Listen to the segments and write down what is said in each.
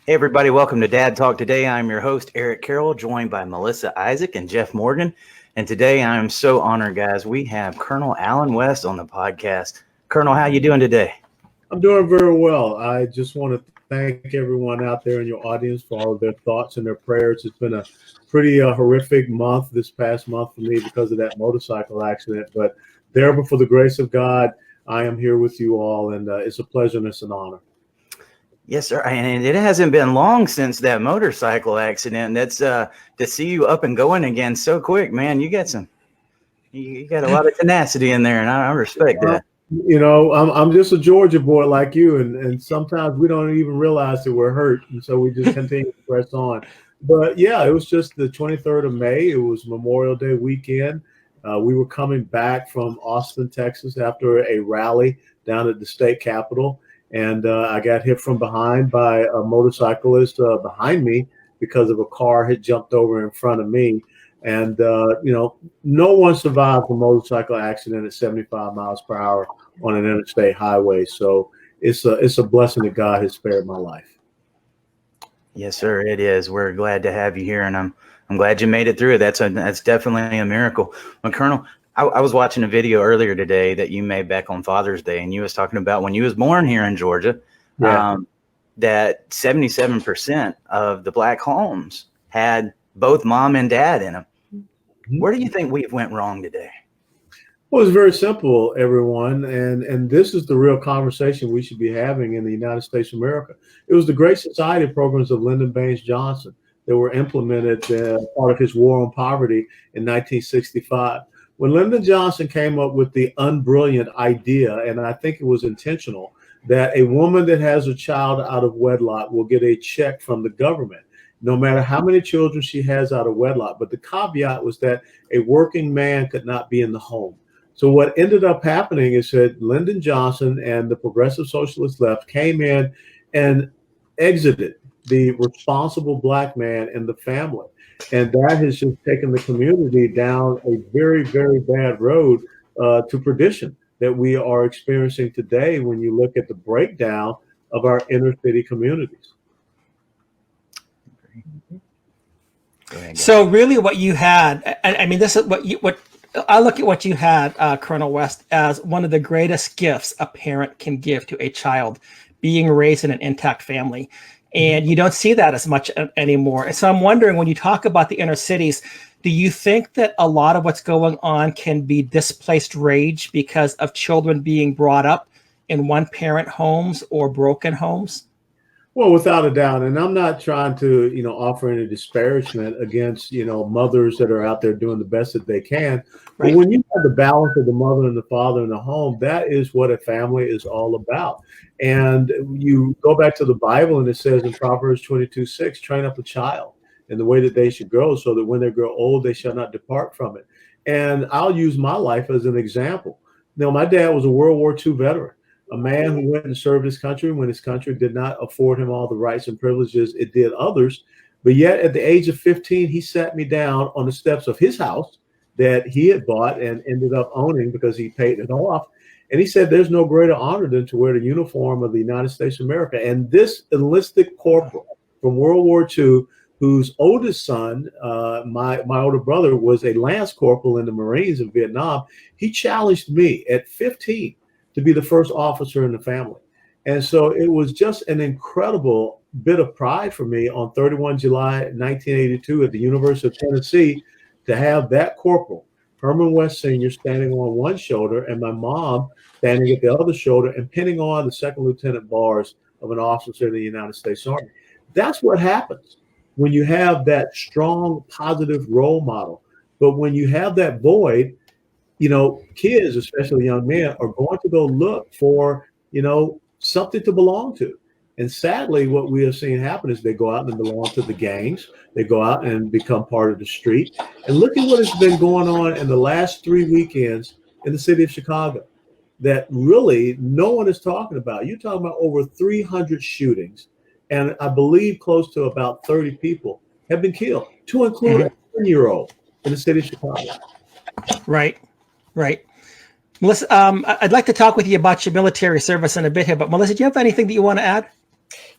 Hey, everybody, welcome to Dad Talk. Today, I'm your host, Eric Carroll, joined by Melissa Isaac and Jeff Morgan. And today, I'm so honored, guys. We have Colonel Allen West on the podcast. Colonel, how you doing today? I'm doing very well. I just want to thank everyone out there in your audience for all of their thoughts and their prayers. It's been a pretty horrific month this past month for me because of that motorcycle accident. But there, for the grace of God, I am here with you all, and it's a pleasure and it's an honor. Yes, sir. And it hasn't been long since that motorcycle accident. That's to see you up and going again so quick, man. You got a lot of tenacity in there, and I respect that. You know, I'm just a Georgia boy like you, and sometimes we don't even realize that we're hurt, and so we just continue to press on. But yeah, it was just the 23rd of May. It was Memorial Day weekend. We were coming back from Austin, Texas, after a rally down at the state capitol, and I got hit from behind by a motorcyclist behind me because of a car had jumped over in front of me. And, no one survived a motorcycle accident at 75 miles per hour on an interstate highway. So it's a blessing that God has spared my life. Yes, sir, it is. We're glad to have you here, and I'm glad you made it through it. That's definitely a miracle. Well, Colonel, I was watching a video earlier today that you made back on Father's Day, and you was talking about when you was born here in Georgia, that 77% of the Black homes had both mom and dad in them. Where do you think we went wrong today? Well, it's very simple, everyone, and this is the real conversation we should be having in the United States of America. It was the Great Society programs of Lyndon Baines Johnson that were implemented part of his war on poverty in 1965. When Lyndon Johnson came up with the unbrilliant idea, and I think it was intentional, that a woman that has a child out of wedlock will get a check from the government, no matter how many children she has out of wedlock. But the caveat was that a working man could not be in the home. So what ended up happening is that Lyndon Johnson and the Progressive Socialist left came in and exited the responsible Black man in the family. And that has just taken the community down a very, very bad road to perdition that we are experiencing today when you look at the breakdown of our inner city communities. So really what you had, I mean, this is what I look at what you had, Colonel West, as one of the greatest gifts a parent can give to a child, being raised in an intact family. And you don't see that as much anymore. And so I'm wondering, when you talk about the inner cities, do you think that a lot of what's going on can be displaced rage because of children being brought up in one-parent homes or broken homes? Well, without a doubt. And I'm not trying to, offer any disparagement against, mothers that are out there doing the best that they can. Right. But when you have the balance of the mother and the father in the home, that is what a family is all about. And you go back to the Bible, and it says in Proverbs 22:6, train up a child in the way that they should go, so that when they grow old, they shall not depart from it. And I'll use my life as an example. My dad was a World War II veteran. A man who went and served his country when his country did not afford him all the rights and privileges it did others. But yet at the age of 15, he sat me down on the steps of his house that he had bought and ended up owning because he paid it off. And he said, there's no greater honor than to wear the uniform of the United States of America. And this enlisted corporal from World War II, whose oldest son, my older brother, was a lance corporal in the Marines in Vietnam, he challenged me at 15 to be the first officer in the family. And so it was just an incredible bit of pride for me on 31 July 1982 at the University of Tennessee to have that corporal, Herman West Sr., standing on one shoulder and my mom standing at the other shoulder and pinning on the second lieutenant bars of an officer in the United States Army. That's what happens when you have that strong, positive role model. But when you have that void, kids, especially young men, are going to go look for, something to belong to. And sadly, what we have seen happen is they go out and belong to the gangs. They go out and become part of the street. And look at what has been going on in the last 3 weekends in the city of Chicago that really no one is talking about. You're talking about over 300 shootings. And I believe close to about 30 people have been killed, to include a 10-year-old in the city of Chicago. Right. Melissa, I'd like to talk with you about your military service in a bit here, but Melissa, do you have anything that you want to add?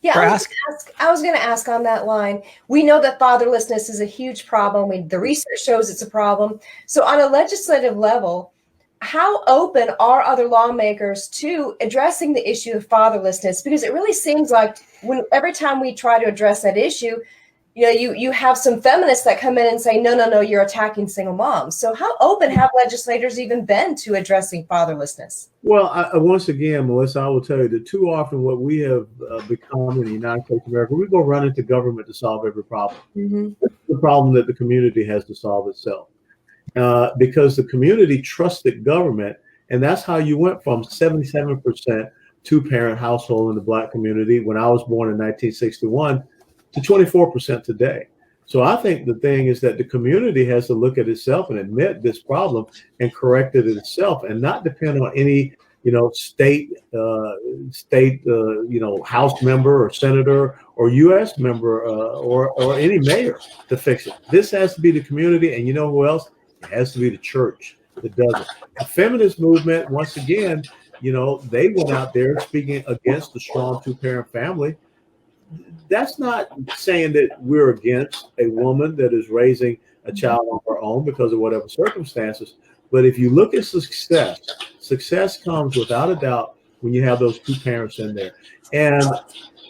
Yeah, Or I was going to ask on that line. We know that fatherlessness is a huge problem. The research shows it's a problem. So on a legislative level, how open are other lawmakers to addressing the issue of fatherlessness? Because it really seems like every time we try to address that issue, you have some feminists that come in and say, no, you're attacking single moms. So how open have legislators even been to addressing fatherlessness? Well, once again, Melissa, I will tell you that too often what we have become in the United States of America, we go run into government to solve every problem. Mm-hmm. It's the problem that the community has to solve itself. Because the community trusted government, and that's how you went from 77% two-parent household in the Black community when I was born in 1961 to 24% today. So I think the thing is that the community has to look at itself and admit this problem and correct it itself, and not depend on any state House member or senator or U.S. member or any mayor to fix it. This has to be the community, and you know who else? It has to be the church that does it. The feminist movement, once again, they went out there speaking against the strong two-parent family. That's not saying that we're against a woman that is raising a child on her own because of whatever circumstances. But if you look at success comes without a doubt when you have those two parents in there. And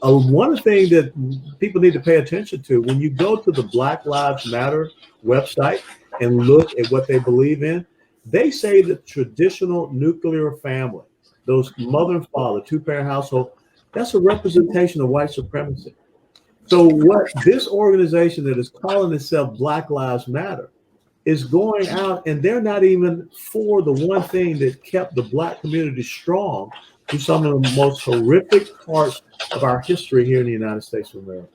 one thing that people need to pay attention to, when you go to the Black Lives Matter website and look at what they believe in, they say that traditional nuclear family, those mother and father, two-parent household, that's a representation of white supremacy. So what this organization that is calling itself Black Lives Matter is going out, and they're not even for the one thing that kept the Black community strong through some of the most horrific parts of our history here in the United States of America.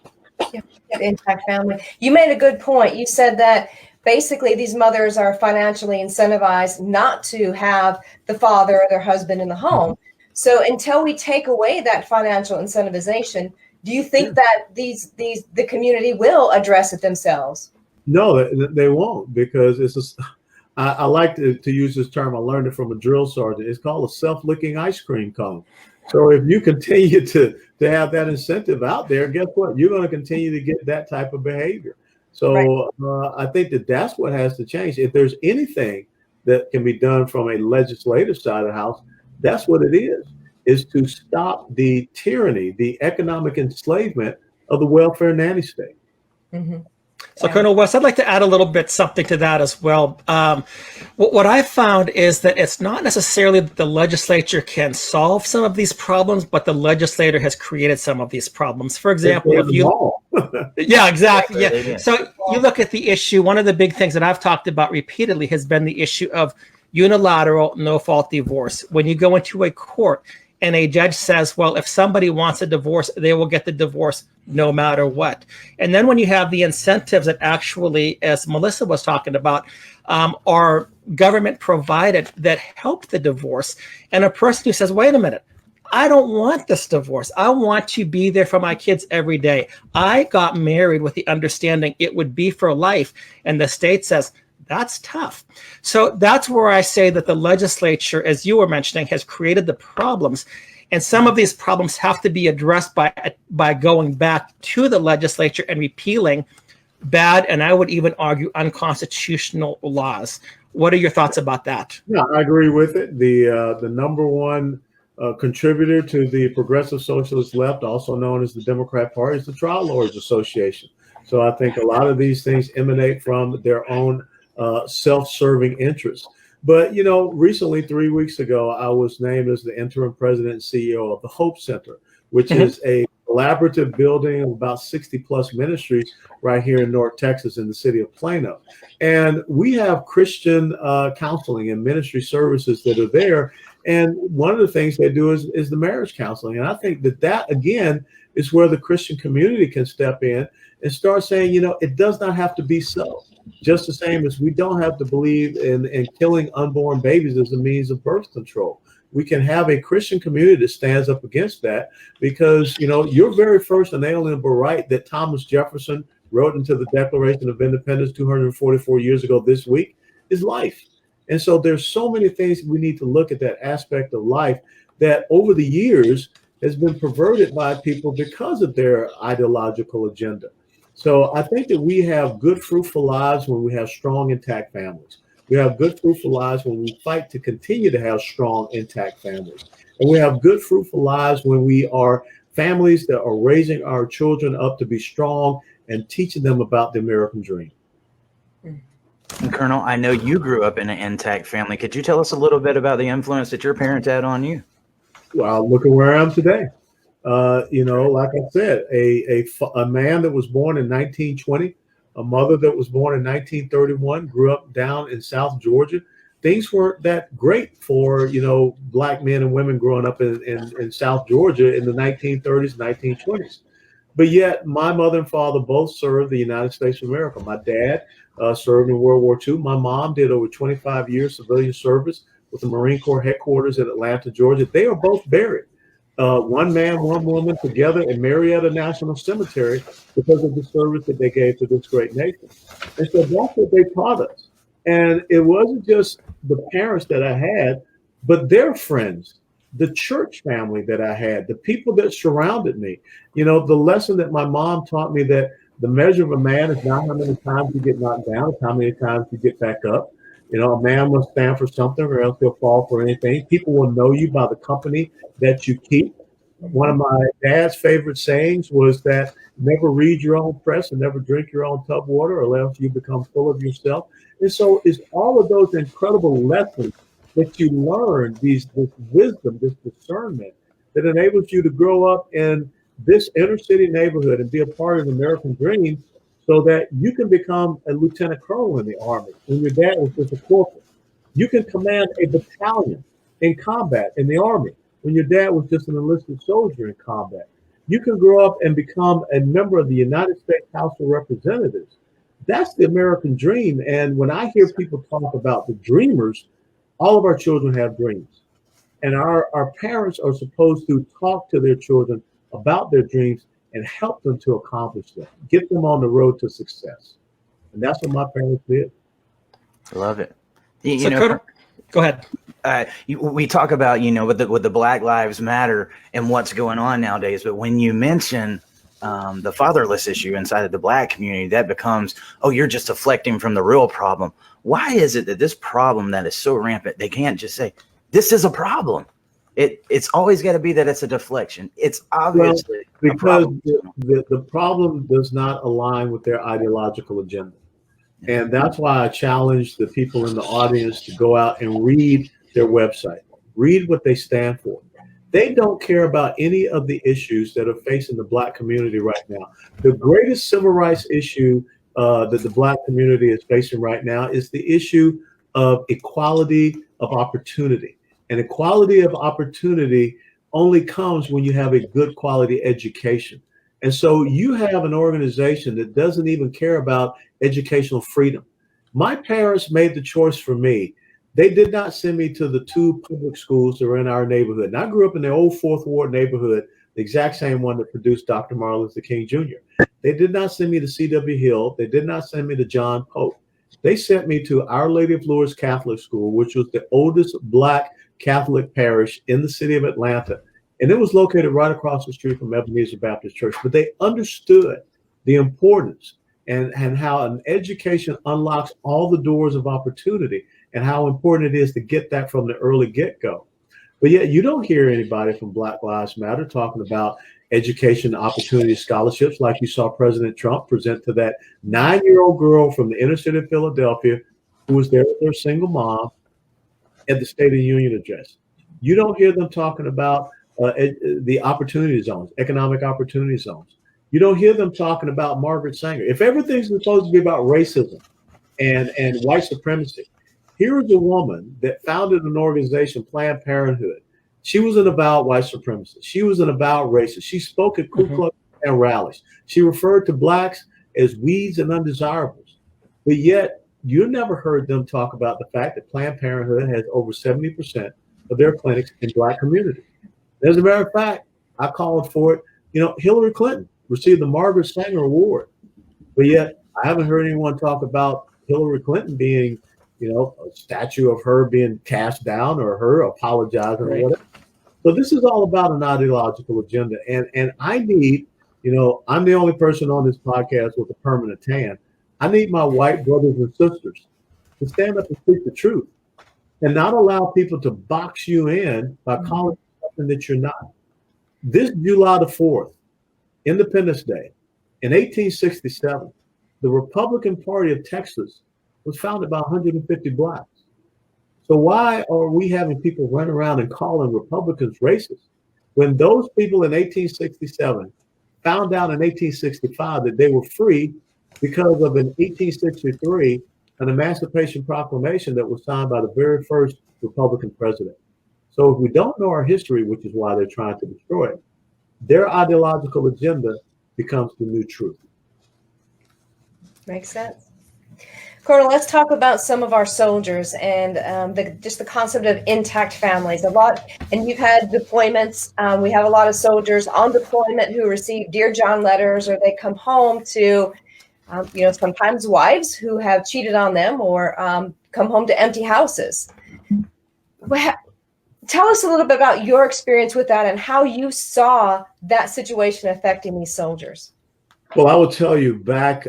Yeah, intact family. You made a good point. You said that basically these mothers are financially incentivized not to have the father or their husband in the home. So until we take away that financial incentivization, do you think that the community will address it themselves? No, they won't, because I like to use this term. I learned it from a drill sergeant. It's called a self-licking ice cream cone. So if you continue to have that incentive out there, guess what? You're going to continue to get that type of behavior. So I think that's what has to change. If there's anything that can be done from a legislative side of the house, that's what it is to stop the tyranny, the economic enslavement of the welfare nanny state. Mm-hmm. So, Colonel West, I'd like to add a little bit something to that as well. What I found is that it's not necessarily that the legislature can solve some of these problems, but the legislator has created some of these problems. For example, if you, yeah, exactly, yeah. So you look at the issue. One of the big things that I've talked about repeatedly has been the issue of unilateral, no-fault divorce. When you go into a court and a judge says, well, if somebody wants a divorce, they will get the divorce no matter what. And then when you have the incentives that actually, as Melissa was talking about, are government provided that help the divorce, and a person who says, wait a minute, I don't want this divorce. I want to be there for my kids every day. I got married with the understanding it would be for life. And the state says, that's tough. So that's where I say that the legislature, as you were mentioning, has created the problems. And some of these problems have to be addressed by going back to the legislature and repealing bad, and I would even argue unconstitutional laws. What are your thoughts about that? Yeah, I agree with it. The number one contributor to the Progressive Socialist Left, also known as the Democrat Party, is the Trial Lawyers Association. So I think a lot of these things emanate from their own self-serving interests. But, recently, 3 weeks ago, I was named as the interim president and CEO of the Hope Center, which is a collaborative building of about 60 plus ministries right here in North Texas in the city of Plano. And we have Christian counseling and ministry services that are there. And one of the things they do is the marriage counseling. And I think that again, is where the Christian community can step in and start saying, it does not have to be so. Just the same as we don't have to believe in killing unborn babies as a means of birth control. We can have a Christian community that stands up against that, because, your very first inalienable right that Thomas Jefferson wrote into the Declaration of Independence 244 years ago this week is life. And so there's so many things we need to look at that aspect of life that over the years, has been perverted by people because of their ideological agenda. So I think that we have good, fruitful lives when we have strong, intact families. We have good, fruitful lives when we fight to continue to have strong, intact families. And we have good, fruitful lives when we are families that are raising our children up to be strong and teaching them about the American dream. And Colonel, I know you grew up in an intact family. Could you tell us a little bit about the influence that your parents had on you? Well, look at where I am today. Like I said, a man that was born in 1920, a mother that was born in 1931, grew up down in South Georgia. Things weren't that great for, Black men and women growing up in South Georgia in the 1930s, 1920s. But yet my mother and father both served the United States of America. My dad served in World War II. My mom did over 25 years civilian service with the Marine Corps headquarters in Atlanta, Georgia. They are both buried. One man, one woman together in Marietta National Cemetery because of the service that they gave to this great nation. And so that's what they taught us. And it wasn't just the parents that I had, but their friends, the church family that I had, the people that surrounded me. The lesson that my mom taught me, that the measure of a man is not how many times you get knocked down, it's how many times you get back up. A man must stand for something or else he'll fall for anything. People will know you by the company that you keep. One of my dad's favorite sayings was that never read your own press and never drink your own tub water or else you become full of yourself. And so it's all of those incredible lessons that you learn, this wisdom, this discernment that enables you to grow up in this inner city neighborhood and be a part of the American dream, so that you can become a lieutenant colonel in the Army when your dad was just a corporal. You can command a battalion in combat in the Army when your dad was just an enlisted soldier in combat. You can grow up and become a member of the United States House of Representatives. That's the American dream. And when I hear people talk about the dreamers, all of our children have dreams. And our parents are supposed to talk to their children about their dreams and help them to accomplish them, get them on the road to success. And that's what my parents did. I love it. Go ahead. We talk about, with the Black Lives Matter and what's going on nowadays. But when you mention the fatherless issue inside of the Black community, that becomes, you're just deflecting from the real problem. Why is it that this problem that is so rampant, they can't just say, this is a problem? It's always got to be that it's a deflection. It's obviously because the problem does not align with their ideological agenda. And that's why I challenge the people in the audience to go out and read their website, read what they stand for. They don't care about any of the issues that are facing the Black community right now. The greatest civil rights issue that the Black community is facing right now is the issue of equality of opportunity. And equality of opportunity only comes when you have a good quality education. And so you have an organization that doesn't even care about educational freedom. My parents made the choice for me. They did not send me to the two public schools that were in our neighborhood. And I grew up in the old Fourth Ward neighborhood, the exact same one that produced Dr. Martin Luther King Jr. They did not send me to C.W. Hill. They did not send me to John Pope. They sent me to Our Lady of Lourdes Catholic School, which was the oldest Black Catholic parish in the city of Atlanta. And it was located right across the street from Ebenezer Baptist Church. But they understood the importance and how an education unlocks all the doors of opportunity and how important it is to get that from the early get-go. But yet you don't hear anybody from Black Lives Matter talking about education opportunity scholarships like you saw President Trump present to that 9-year-old girl from the inner city of Philadelphia who was there with her single mom at the State of the Union address. You don't hear them talking about the opportunity zones, economic opportunity zones. You don't hear them talking about Margaret Sanger. If everything's supposed to be about racism and white supremacy, here is a woman that founded an organization, Planned Parenthood. She wasn't about white supremacy. She wasn't about racism. She spoke at Ku Klux Klan rallies. She referred to Blacks as weeds and undesirables. But yet, you never heard them talk about the fact that Planned Parenthood has over 70% of their clinics in Black communities. As a matter of fact, I called for it. Hillary Clinton received the Margaret Sanger Award. But yet, I haven't heard anyone talk about Hillary Clinton being, a statue of her being cast down or her apologizing or whatever. So this is all about an ideological agenda. And I need, I'm the only person on this podcast with a permanent tan. I need my white brothers and sisters to stand up and speak the truth and not allow people to box you in by calling you something that you're not. This July the 4th, Independence Day, in 1867, the Republican Party of Texas was founded by 150 blacks. So why are we having people run around and calling Republicans racist when those people in 1867 found out in 1865 that they were free because of an 1863 an Emancipation Proclamation that was signed by the very first Republican president? So if we don't know our history, which is why they're trying to destroy it, their ideological agenda becomes the new truth. Makes sense. Colonel, let's talk about some of our soldiers and just the concept of intact families. A lot, and you've had deployments. We have a lot of soldiers on deployment who receive Dear John letters, or they come home to, sometimes wives who have cheated on them, or come home to empty houses. Tell us a little bit about your experience with that and how you saw that situation affecting these soldiers. Well, I will tell you, back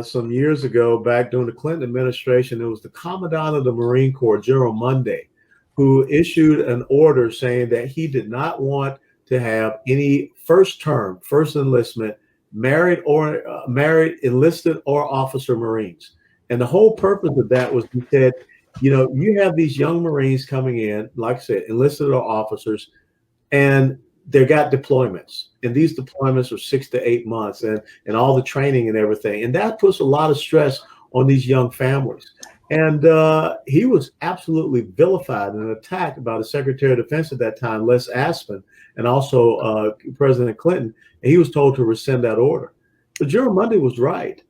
some years ago, back during the Clinton administration, it was the Commandant of the Marine Corps, General Monday, who issued an order saying that he did not want to have any first enlistment, married, enlisted, or officer Marines. And the whole purpose of that was, he said, you have these young Marines coming in, like I said, enlisted or officers, and they got deployments, and these deployments are 6 to 8 months, and all the training and everything. And that puts a lot of stress on these young families. And he was absolutely vilified and attacked by the Secretary of Defense at that time, Les Aspin, and also President Clinton. And he was told to rescind that order. But General Monday was right.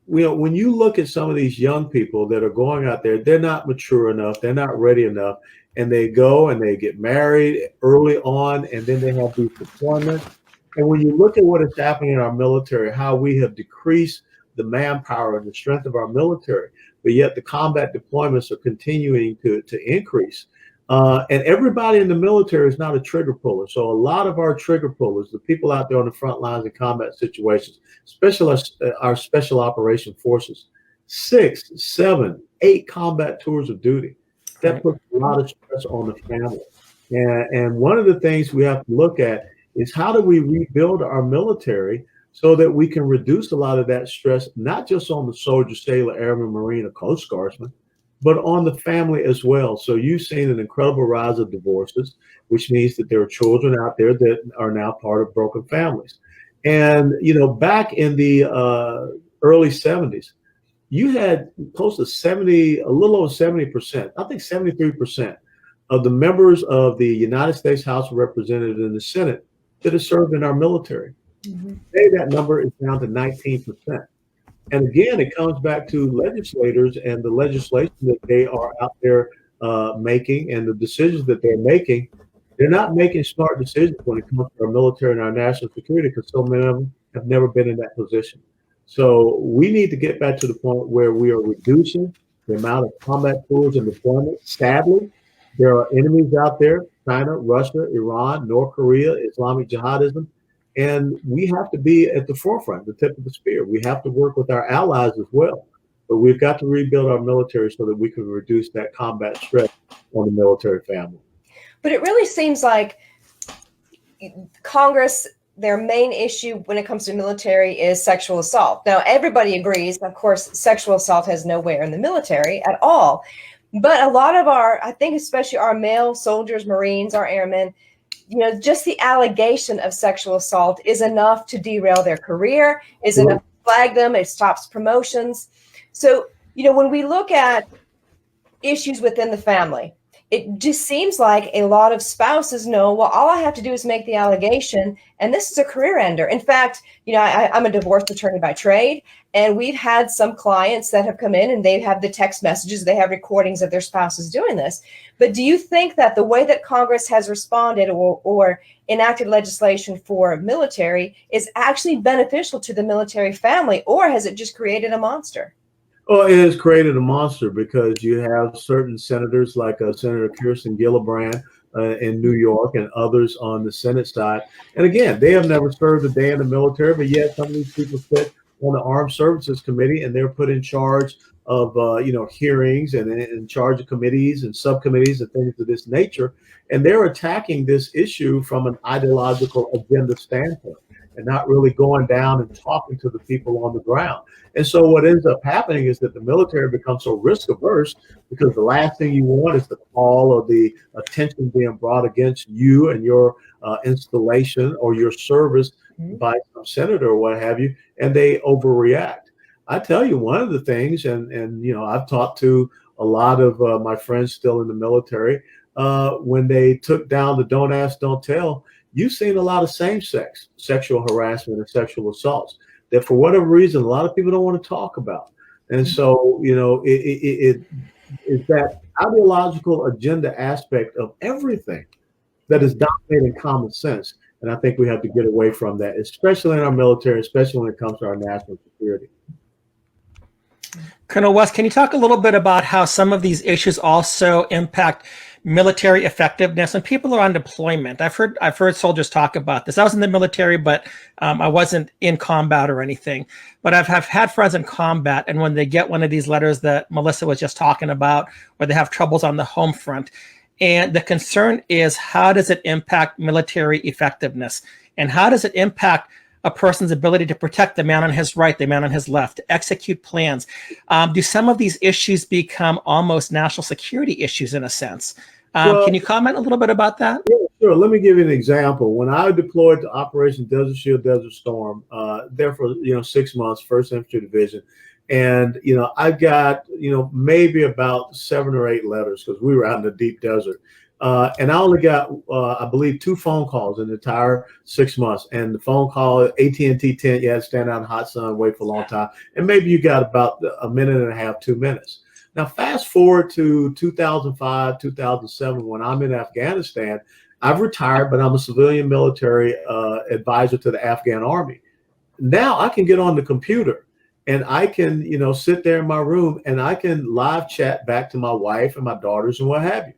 When you look at some of these young people that are going out there, they're not mature enough, they're not ready enough, and they go and they get married early on, and then they have these deployments. And when you look at what is happening in our military, how we have decreased the manpower and the strength of our military, but yet the combat deployments are continuing to increase. And everybody in the military is not a trigger puller. So a lot of our trigger pullers, the people out there on the front lines in combat situations, especially our special operation forces, 6, 7, 8 combat tours of duty. That puts a lot of stress on the family. And one of the things we have to look at is, how do we rebuild our military so that we can reduce a lot of that stress, not just on the soldier, sailor, airman, marine, or Coast Guardsman, but on the family as well. So you've seen an incredible rise of divorces, which means that there are children out there that are now part of broken families. And, back in the early 70s, you had close to a little over 70%, I think 73% of the members of the United States House of Representatives and the Senate that have served in our military. Mm-hmm. Today, that number is down to 19%. And again, it comes back to legislators and the legislation that they are out there making, and the decisions that they're making. They're not making smart decisions when it comes to our military and our national security, because so many of them have never been in that position. So we need to get back to the point where we are reducing the amount of combat tools and deployment. Sadly, there are enemies out there: China, Russia, Iran, North Korea, Islamic jihadism. And we have to be at the forefront, the tip of the spear. We have to work with our allies as well. But we've got to rebuild our military so that we can reduce that combat stress on the military family. But it really seems like Congress, their main issue when it comes to military is sexual assault. Now, everybody agrees, of course, sexual assault has nowhere in the military at all. But a lot of I think especially our male soldiers, Marines, our airmen, just the allegation of sexual assault is enough to derail their career, is enough to flag them. It stops promotions. So, when we look at issues within the family, it just seems like a lot of spouses know, well, all I have to do is make the allegation, and this is a career ender. In fact, I'm a divorce attorney by trade, and we've had some clients that have come in and they have the text messages, they have recordings of their spouses doing this. But do you think that the way that Congress has responded or enacted legislation for military is actually beneficial to the military family, or has it just created a monster? Well, it has created a monster, because you have certain senators like Senator Kirsten Gillibrand, in New York and others on the Senate side. And again, they have never served a day in the military, but yet some of these people sit on the Armed Services Committee and they're put in charge of hearings and in charge of committees and subcommittees and things of this nature. And they're attacking this issue from an ideological agenda standpoint and not really going down and talking to the people on the ground. And so what ends up happening is that the military becomes so risk averse because the last thing you want is the call or the attention being brought against you and your installation or your service by some senator or what have you, and they overreact. I tell you, one of the things, and I've talked to a lot of my friends still in the military, when they took down the Don't Ask, Don't Tell, you've seen a lot of same-sex sexual harassment and sexual assaults that for whatever reason, a lot of people don't want to talk about. And so, it's that ideological agenda aspect of everything that is dominating common sense. And I think we have to get away from that, especially in our military, especially when it comes to our national security. Colonel West, can you talk a little bit about how some of these issues also impact military effectiveness when people are on deployment? I've heard soldiers talk about this. I was in the military, but I wasn't in combat or anything. But I've had friends in combat, and when they get one of these letters that Melissa was just talking about, where they have troubles on the home front, and the concern is, how does it impact military effectiveness? And how does it impact a person's ability to protect the man on his right, the man on his left, to execute plans? Do some of these issues become almost national security issues in a sense? Can you comment a little bit about that? Yeah, sure. Let me give you an example. When I deployed to Operation Desert Shield, Desert Storm, there for 6 months, 1st Infantry Division, and I got maybe about 7 or 8 letters because we were out in the deep desert. And I only got, I believe, 2 phone calls in the entire 6 months. And the phone call, AT&T tent, you had to stand out in hot sun, wait for a long time. And maybe you got about a minute and a half, 2 minutes. Now, fast forward to 2005, 2007, when I'm in Afghanistan. I've retired, but I'm a civilian military advisor to the Afghan Army. Now I can get on the computer and I can, sit there in my room and I can live chat back to my wife and my daughters and what have you.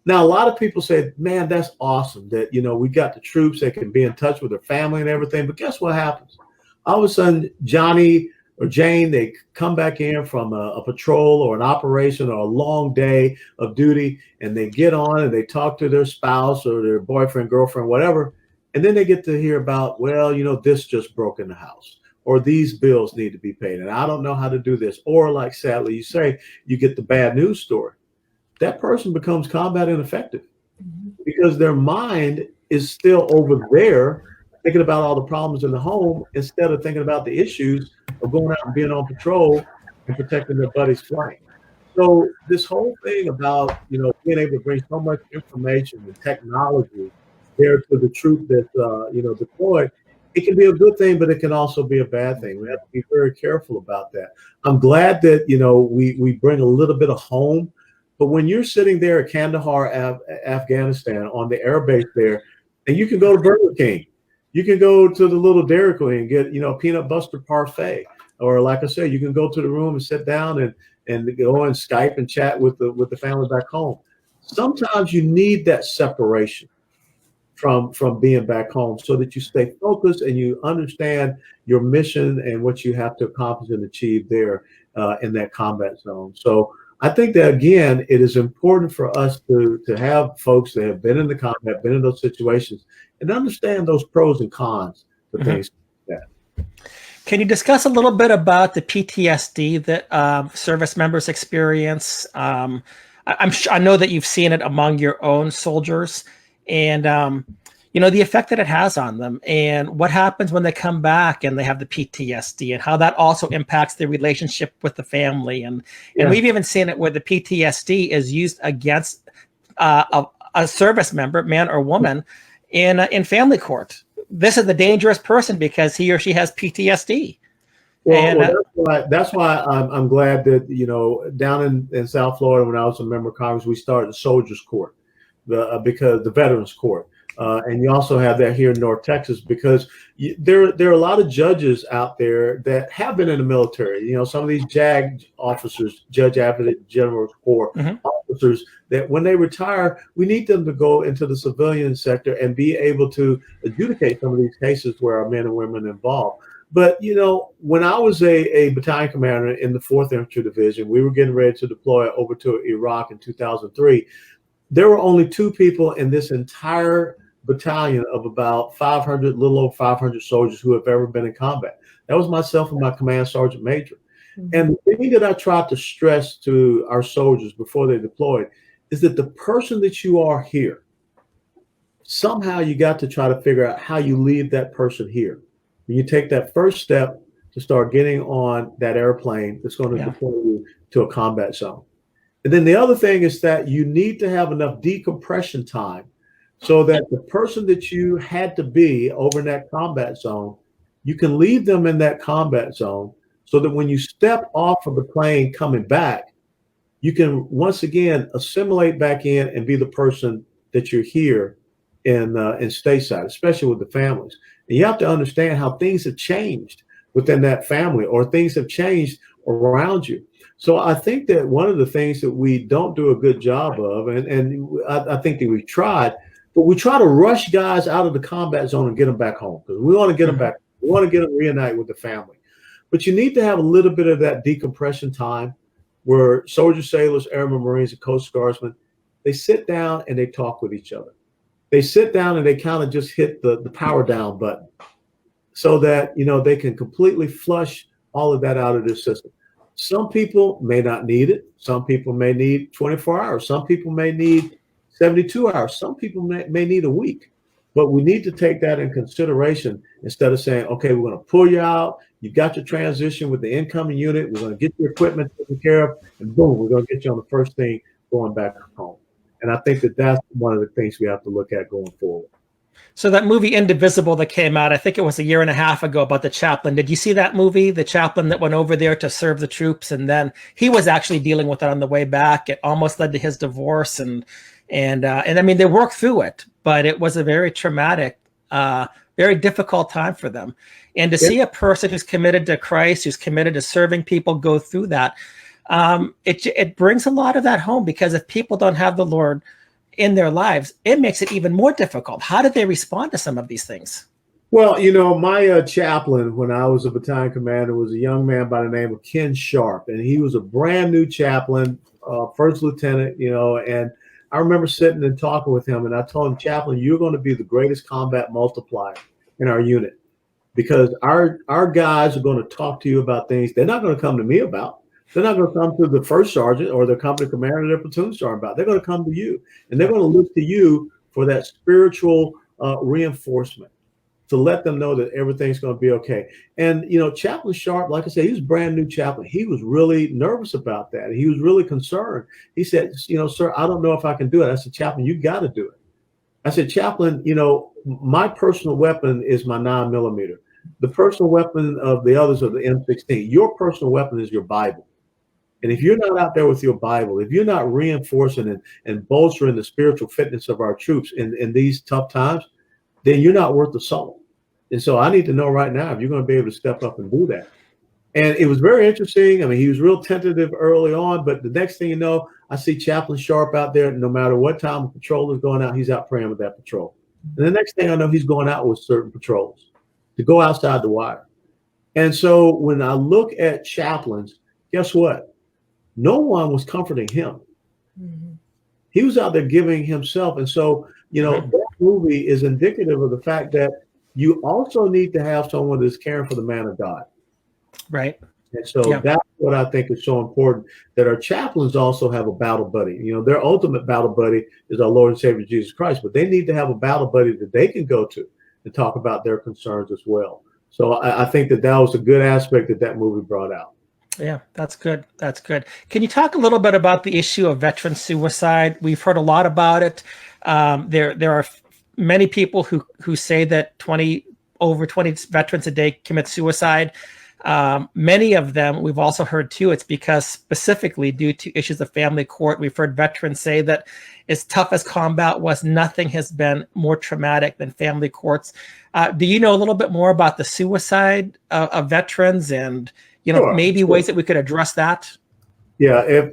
Now, a lot of people say, man, that's awesome that, we got the troops that can be in touch with their family and everything. But guess what happens? All of a sudden, Johnny or Jane, they come back in from a patrol or an operation or a long day of duty, and they get on and they talk to their spouse or their boyfriend, girlfriend, whatever. And then they get to hear about, well, this just broke in the house, or these bills need to be paid, and I don't know how to do this. Or like sadly you say, you get the bad news story. That person becomes combat ineffective because their mind is still over there thinking about all the problems in the home instead of thinking about the issues of going out and being on patrol and protecting their buddy's flank. So this whole thing about, being able to bring so much information and technology there to the troop that's, deployed, it can be a good thing, but it can also be a bad thing. We have to be very careful about that. I'm glad that, we bring a little bit of home. But when you're sitting there at Kandahar, Afghanistan, on the air base there, and you can go to Burger King, you can go to the little Dairy Queen and get, peanut butter parfait, or like I said, you can go to the room and sit down and go and Skype and chat with the family back home. Sometimes you need that separation from being back home so that you stay focused and you understand your mission and what you have to accomplish and achieve there in that combat zone. So I think that, again, it is important for us to have folks that have been in the combat, been in those situations, and understand those pros and cons to things like that. Can you discuss a little bit about the PTSD that service members experience? I know that you've seen it among your own soldiers, and the effect that it has on them, and what happens when they come back and they have the PTSD, and how that also impacts their relationship with the family. And we've even seen it where the PTSD is used against a service member, man or woman, in family court. This is the dangerous person because he or she has PTSD. That's why I'm glad that, down in South Florida, when I was a member of Congress, we started the Soldiers Court, because the Veterans Court. And you also have that here in North Texas because there are a lot of judges out there that have been in the military. You know, some of these JAG officers, Judge Advocate General Corps officers, that when they retire, we need them to go into the civilian sector and be able to adjudicate some of these cases where our men and women involved. But, you know, when I was a battalion commander in the 4th Infantry Division, we were getting ready to deploy over to Iraq in 2003. There were only 2 people in this entire battalion of about 500, little over 500 soldiers who have ever been in combat. That was myself and my command sergeant major. And the thing that I tried to stress to our soldiers before they deployed is that the person that you are here, somehow you got to try to figure out how you leave that person here. When you take that first step to start getting on that airplane that's going to deploy you to a combat zone. And then the other thing is that you need to have enough decompression time so that the person that you had to be over in that combat zone, you can leave them in that combat zone so that when you step off of the plane coming back, you can once again assimilate back in and be the person that you're here in stateside, especially with the families. And you have to understand how things have changed within that family or things have changed around you. So I think that one of the things that we don't do a good job of, and I think that we tried, but we try to rush guys out of the combat zone and get them back home because we want to get them back. We want to get them reunite with the family. But you need to have a little bit of that decompression time where soldiers, sailors, airmen, Marines, and Coast Guardsmen, they sit down and they talk with each other. They sit down and they kind of just hit the power down button so that, you know, they can completely flush all of that out of their system. Some people may not need it. Some people may need 24 hours. Some people may need 72 hours. Some people may need a week. But we need to take that in consideration instead of saying, okay, we're going to pull you out. You've got your transition with the incoming unit. We're going to get your equipment taken care of. And boom, we're going to get you on the first thing going back home. And I think that that's one of the things we have to look at going forward. So that movie Indivisible that came out, I think it was a year and a half ago, about the chaplain. Did you see that movie? The chaplain that went over there to serve the troops, and then he was actually dealing with it on the way back. It almost led to his divorce, and I mean, they worked through it, but it was a very traumatic, very difficult time for them. And to see a person who's committed to Christ, who's committed to serving people, go through that, it brings a lot of that home, because if people don't have the Lord in their lives, it makes it even more difficult. How did they respond to some of these things? Well, you know, my chaplain, when I was a battalion commander, was a young man by the name of Ken Sharp, and he was a brand new chaplain, first lieutenant, you know, and I remember sitting and talking with him, and I told him, Chaplain, you're going to be the greatest combat multiplier in our unit, because our guys are going to talk to you about things they're not going to come to me about. They're not going to come to the first sergeant or the company commander or their platoon sergeant about. They're going to come to you, and they're going to look to you for that spiritual reinforcement to let them know that everything's going to be okay. And, you know, Chaplain Sharp, like I said, he was a brand new chaplain. He was really nervous about that. He was really concerned. He said, you know, sir, I don't know if I can do it. I said, Chaplain, you got to do it. I said, Chaplain, you know, my personal weapon is my 9mm. The personal weapon of the others are the M16. Your personal weapon is your Bible. And if you're not out there with your Bible, if you're not reinforcing and bolstering the spiritual fitness of our troops in these tough times, then you're not worth the salt. And so I need to know right now if you're going to be able to step up and do that. And it was very interesting. I mean, he was real tentative early on, but the next thing you know, I see Chaplain Sharp out there. No matter what time a patrol is going out, he's out praying with that patrol. And the next thing I know, he's going out with certain patrols to go outside the wire. And so when I look at chaplains, guess what? No one was comforting him. Mm-hmm. He was out there giving himself. And so, you know, that movie is indicative of the fact that you also need to have someone that's caring for the man of God. Right. And so that's what I think is so important, that our chaplains also have a battle buddy. You know, their ultimate battle buddy is our Lord and Savior Jesus Christ, but they need to have a battle buddy that they can go to and talk about their concerns as well. So I think that was a good aspect that movie brought out. Yeah, that's good. That's good. Can you talk a little bit about the issue of veteran suicide? We've heard a lot about it. There are many people who say that over 20 veterans a day commit suicide. Many of them, we've also heard too, it's because specifically due to issues of family court. We've heard veterans say that as tough as combat was, nothing has been more traumatic than family courts. Do you know a little bit more about the suicide of veterans and, Sure, maybe ways that we could address that? Yeah,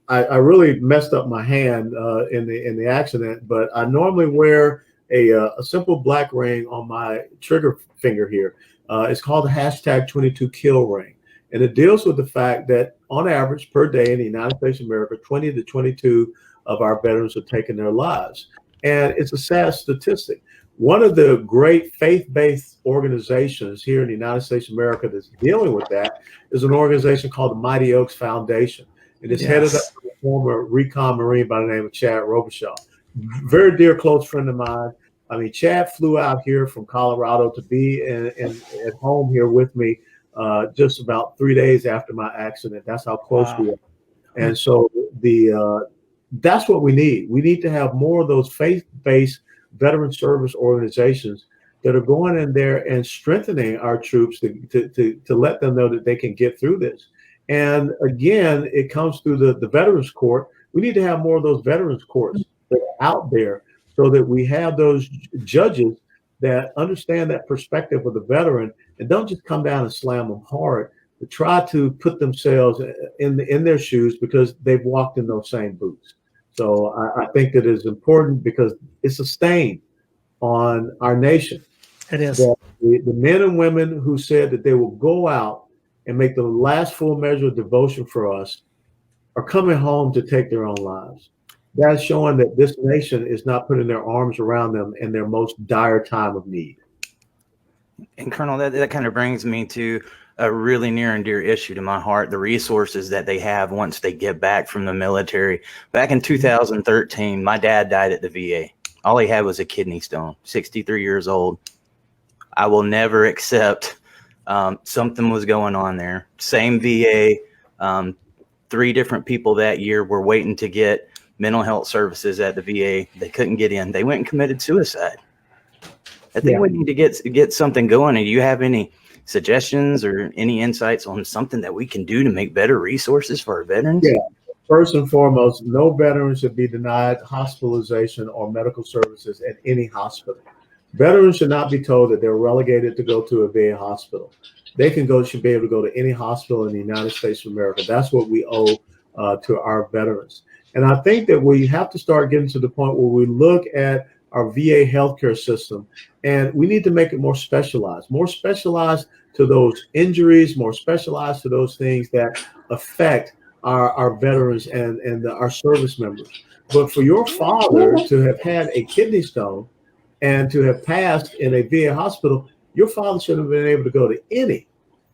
I really messed up my hand in the accident, but I normally wear a simple black ring on my trigger finger here. It's called the #22kill ring, and it deals with the fact that on average per day in the United States of America, 20 to 22 of our veterans are taking their lives, and it's a sad statistic. One of the great faith-based organizations here in the United States of America that's dealing with that is an organization called the Mighty Oaks Foundation. It is headed up by a former recon Marine by the name of Chad Robichaud. Very dear close friend of mine. I mean, Chad flew out here from Colorado to be at home here with me just about 3 days after my accident. That's how close we are. And so that's what we need. We need to have more of those faith-based veteran service organizations that are going in there and strengthening our troops to let them know that they can get through this. And again, it comes through the Veterans Court. We need to have more of those Veterans Courts that are out there so that we have those judges that understand that perspective of the veteran and don't just come down and slam them hard, but try to put themselves in their shoes because they've walked in those same boots. So I think that is important because it's a stain on our nation. It is. That the men and women who said that they will go out and make the last full measure of devotion for us are coming home to take their own lives. That's showing that this nation is not putting their arms around them in their most dire time of need. And Colonel, that kind of brings me to a really near and dear issue to my heart, the resources that they have once they get back from the military. Back in 2013, my dad died at the VA. All he had was a kidney stone, 63 years old. I will never accept something was going on there. Same VA, 3 different people that year were waiting to get mental health services at the VA. They couldn't get in. They went and committed suicide. I think we need to get something going. And do you have any suggestions or any insights on something that we can do to make better resources for our veterans? Yeah. First and foremost, no veteran should be denied hospitalization or medical services at any hospital. Veterans should not be told that they're relegated to go to a VA hospital. They should be able to go to any hospital in the United States of America. That's what we owe to our veterans. And I think that we have to start getting to the point where we look at our VA healthcare system and we need to make it more specialized to those injuries, more specialized to those things that affect our veterans and our service members. But for your father to have had a kidney stone and to have passed in a VA hospital, your father should have been able to go to any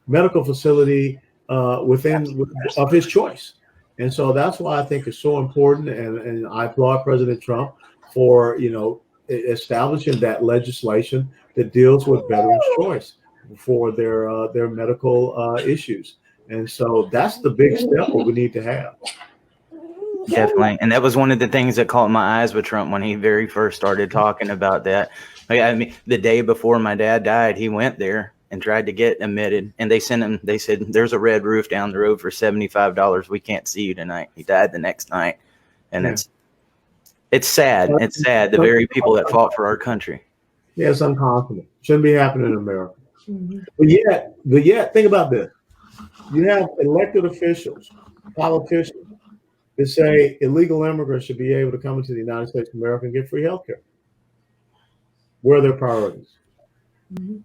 medical facility of his choice. And so that's why I think it's so important. And I applaud President Trump for, establishing that legislation that deals with veterans' choice for their medical issues. And so that's the big step that we need to have. Definitely. And that was one of the things that caught my eyes with Trump when he very first started talking about that. I mean, the day before my dad died, he went there and tried to get admitted. And they sent him, they said, there's a red roof down the road for $75. We can't see you tonight. He died the next night. And it's sad. It's sad. The very people that fought for our country. Yeah, it's unconscionable. Shouldn't be happening in America. Mm-hmm. But yet, think about this. You have elected officials, politicians, that say illegal immigrants should be able to come into the United States of America and get free health care. Where are their priorities? Mm-hmm.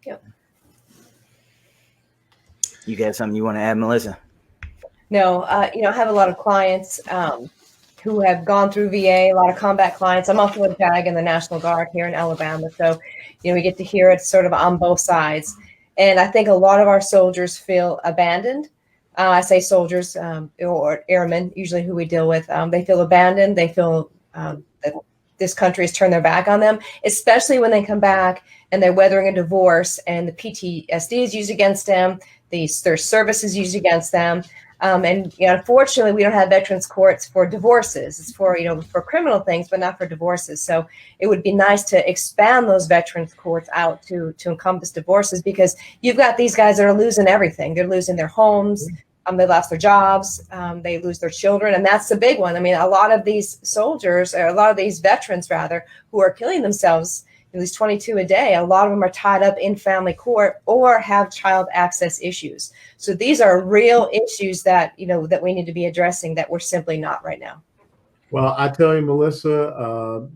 Yep. You got something you want to add, Melissa? No, I have a lot of clients who have gone through VA, a lot of combat clients. I'm also a JAG in the National Guard here in Alabama. So, we get to hear it sort of on both sides. And I think a lot of our soldiers feel abandoned. I say soldiers or airmen, usually who we deal with. They feel abandoned. They feel that this country has turned their back on them, especially when they come back and they're weathering a divorce and the PTSD is used against them. Their service is used against them. And unfortunately, we don't have veterans courts for divorces. It's for for criminal things, but not for divorces. So it would be nice to expand those veterans courts out to encompass divorces, because you've got these guys that are losing everything. They're losing their homes. They lost their jobs. They lose their children, and that's the big one. I mean, a lot of these soldiers, or a lot of these veterans rather, who are killing themselves, at least 22 a day, a lot of them are tied up in family court or have child access issues. So these are real issues that that we need to be addressing, that we're simply not right now. Well, I tell you, Melissa,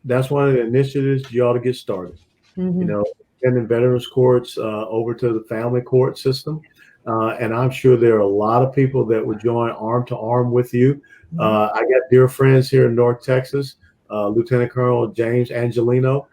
that's one of the initiatives you ought to get started. Mm-hmm. Sending veterans courts over to the family court system. And I'm sure there are a lot of people that would join arm to arm with you. I got dear friends here in North Texas. Lieutenant Colonel James Angelino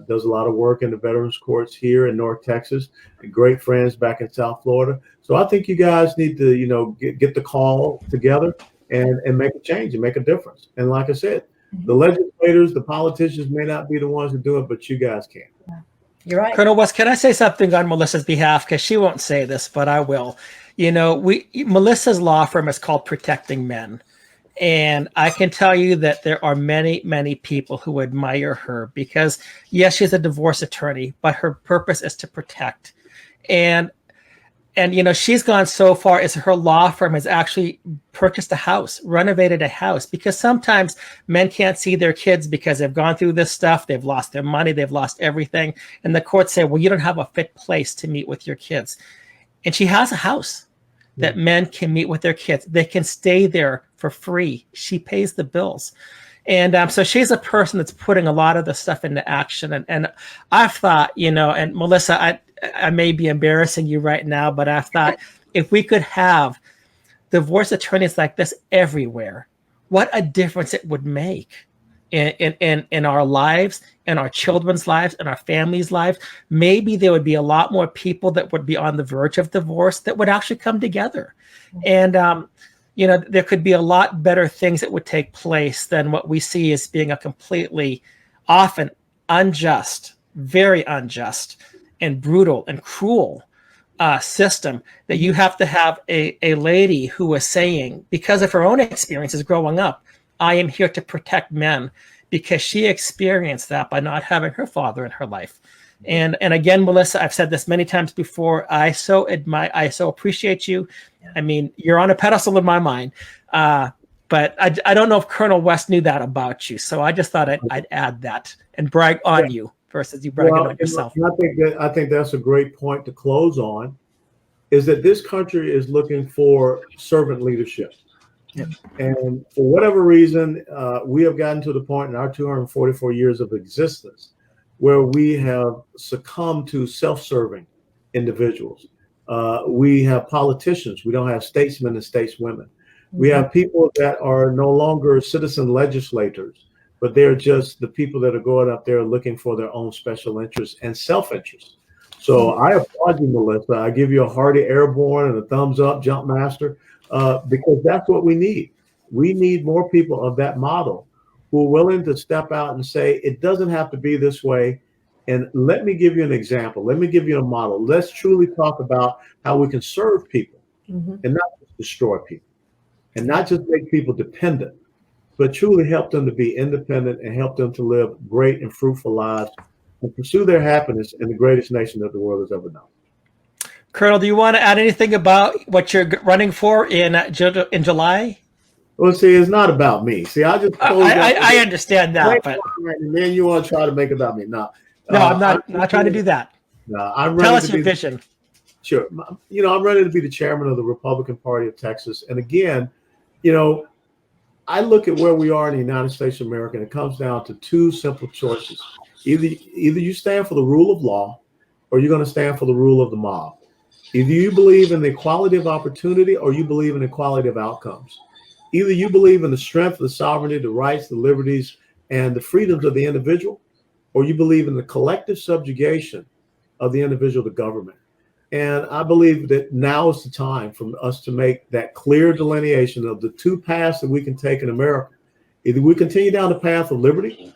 does a lot of work in the veterans courts here in North Texas, and great friends back in South Florida. So I think you guys need to, get the call together and make a change and make a difference. And like I said, the legislators, the politicians may not be the ones to do it, but you guys can. You're right. Colonel West, can I say something on Melissa's behalf? Because she won't say this, but I will. Melissa's law firm is called Protecting Men. And I can tell you that there are many, many people who admire her because, yes, she's a divorce attorney, but her purpose is to protect. And she's gone so far as her law firm has actually purchased a house, renovated a house, because sometimes men can't see their kids because they've gone through this stuff. They've lost their money. They've lost everything. And the courts say, well, you don't have a fit place to meet with your kids. And she has a house that men can meet with their kids. They can stay there for free. She pays the bills. And so she's a person that's putting a lot of the stuff into action. And I've thought, and Melissa, I may be embarrassing you right now, but I've thought if we could have divorce attorneys like this everywhere, what a difference it would make in our lives, in our children's lives, in our families' lives. Maybe there would be a lot more people that would be on the verge of divorce that would actually come together. And, there could be a lot better things that would take place than what we see as being a completely, often unjust, very unjust and brutal and cruel system that you have to have a lady who is saying, because of her own experiences growing up, I am here to protect men, because she experienced that by not having her father in her life. And again, Melissa, I've said this many times before, I so appreciate you. I mean, you're on a pedestal in my mind, but I don't know if Colonel West knew that about you. So I just thought I'd add that and brag on you versus you bragging on yourself. I think that's a great point to close on, is that this country is looking for servant leadership. Yep. And for whatever reason, we have gotten to the point in our 244 years of existence where we have succumbed to self-serving individuals. We have politicians. We don't have statesmen and stateswomen. We have people that are no longer citizen legislators, but they're just the people that are going up there looking for their own special interests and self-interest. So I applaud you, Melissa. I give you a hearty airborne and a thumbs up, jump master, because that's what we need. We need more people of that model who are willing to step out and say, it doesn't have to be this way. And let me give you an example. Let me give you a model. Let's truly talk about how we can serve people and not just destroy people, and not just make people dependent, but truly help them to be independent and help them to live great and fruitful lives and pursue their happiness in the greatest nation that the world has ever known. Colonel, do you want to add anything about what you're running for in July? Well, see, it's not about me. See, I just I understand that, but then you want to try to make it about me. No, I'm not trying to do that. No, I'm Tell us your vision. Sure. I'm ready to be the chairman of the Republican Party of Texas. And again, I look at where we are in the United States of America, and it comes down to two simple choices. Either you stand for the rule of law, or you're going to stand for the rule of the mob. Either you believe in the equality of opportunity, or you believe in the equality of outcomes. Either you believe in the strength, the sovereignty, the rights, the liberties, and the freedoms of the individual, or you believe in the collective subjugation of the individual to government. And I believe that now is the time for us to make that clear delineation of the two paths that we can take in America. Either we continue down the path of liberty,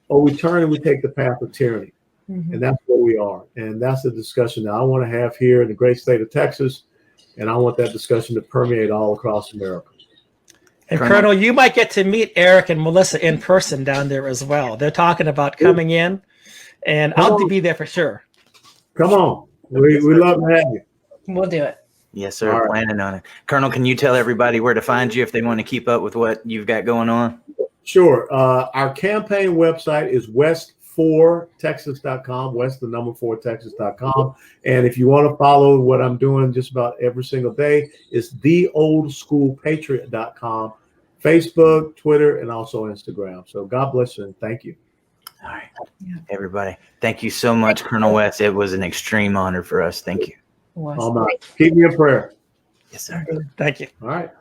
or we turn and we take the path of tyranny. And that's where we are. And that's the discussion that I want to have here in the great state of Texas. And I want that discussion to permeate all across America. And Colonel, you might get to meet Eric and Melissa in person down there as well. They're talking about coming in, and I'll be there for sure. Come on. We love to have you. We'll do it. Yes, sir. All right. Planning on it. Colonel, can you tell everybody where to find you if they want to keep up with what you've got going on? Sure. Our campaign website is west4texas.com, west4texas.com. And if you want to follow what I'm doing just about every single day, it's theoldschoolpatriot.com, Facebook, Twitter, and also Instagram. So God bless you and thank you. All right, everybody. Thank you so much, Colonel West. It was an extreme honor for us. Thank you. All right. Keep me in prayer. Yes, sir. Thank you. All right.